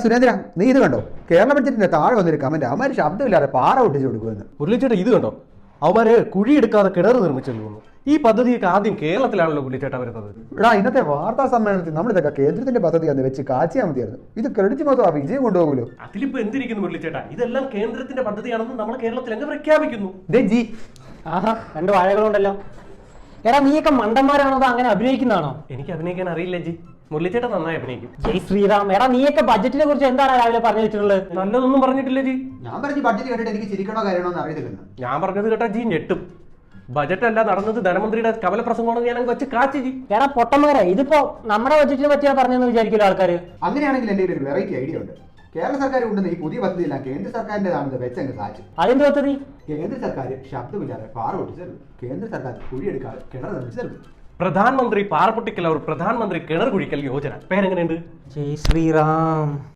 സുരേന്ദ്ര, നീ ഇത് കണ്ടോ? കേരള ബഡ്ജറ്റിന്റെ താഴെ വന്നൊരു കമന്റ്, അവന്മാര് ശബ്ദമില്ലാതെ പാറ ഒട്ടിച്ചു കൊടുക്കുമെന്ന്. മുരളിച്ചേട്ടാ ഇത് കണ്ടോ? അവന്മാര് കുഴിയെടുക്കാതെ കിണർ നിർമ്മിച്ചെന്ന് തോന്നുന്നു. ഈ പദ്ധതിയൊക്കെ ആദ്യം കേരളത്തിലാണല്ലോ മുരളിച്ചേട്ടാ വരുന്നത്. ഇന്നത്തെ വാർത്താ സമ്മേളനത്തിൽ നമ്മളിതൊക്കെ കേന്ദ്രത്തിന്റെ പദ്ധതിയാന്ന് വെച്ച് കാച്ചിയാൽ മതിയായിരുന്നു. ഇത് ക്രെഡിറ്റ് മൊത്തം ആ വിജയം കൊണ്ടുപോകുമല്ലോ. അതിലിപ്പോ എന്തിരിക്കുന്നു മുരളിച്ചേട്ടാ? ഇതെല്ലാം കേന്ദ്രത്തിന്റെ പദ്ധതിയാണെന്ന് നമ്മളെ കേരളത്തിൽ എങ്ങനെ പ്രഖ്യാപിക്കുന്നു? ആഹാ, 2 വാഴകളുണ്ടല്ലോ. എടാ, നീയൊക്കെ മണ്ടന്മാരാണോ അങ്ങനെ അഭിനയിക്കുന്നതാണോ? എനിക്ക് അഭിനയിക്കാൻ അറിയില്ല ജി. മുരളിച്ചേട്ടാ നന്നായി അഭിനയിക്കും. ജയ് ശ്രീറാം. എടാ, നീയൊക്കെ ബഡ്ജറ്റിനെ കുറിച്ച് എന്താണ് രാവിലെ പറഞ്ഞു വെച്ചിട്ടുള്ളത്? നല്ലതൊന്നും പറഞ്ഞിട്ടില്ല ജി. ഞാൻ പറഞ്ഞു ബഡ്ജറ്റ് കേട്ടിട്ട് എനിക്ക് ചിരിക്കണോ കാര്യണോ എന്ന് അറിയത്തില്ല. ഞാൻ പറഞ്ഞത് കേട്ടാ ജി ഞെട്ടും. ബജറ്റ് അല്ല നടന്നത് ധനമന്ത്രിയുടെ കവല പ്രസംഗമാണെന്ന് ഞാൻ വെച്ച് കാച്ചി ജി. എടാ പൊട്ടന്മാരെ, ഇതിപ്പോ നമ്മുടെ ബഡ്ജറ്റിനെ പറ്റിയാ പറഞ്ഞെന്ന് വിചാരിക്കില്ല ആൾക്കാര്. അങ്ങനെയാണെങ്കിൽ എന്റെ ഒരു വെറൈറ്റി ഐഡിയ ഉണ്ട്. കേരള സർക്കാർ കൊണ്ടുവന്ന ഈ പുതിയ പദ്ധതിയില്ല കേന്ദ്ര സർക്കാരിന്റേതാണെന്ന് വെച്ചങ്ങ് കാച്ചു. അതിന്റെ പദ്ധതി? കേന്ദ്ര സർക്കാർ ശബ്ദമില്ലാതെ പാറ ഒട്ടിച്ചു, കേന്ദ്ര സർക്കാർ കുഴിയെടുക്കാതെ കിണർ നിർമ്മിച്ചു തരും. പ്രധാനമന്ത്രി പാറ പൊട്ടിക്കൽ, പ്രധാനമന്ത്രി കിണർ കുഴിക്കൽ യോജന. പേരെങ്ങനെയുണ്ട്? ജയ് ശ്രീറാം.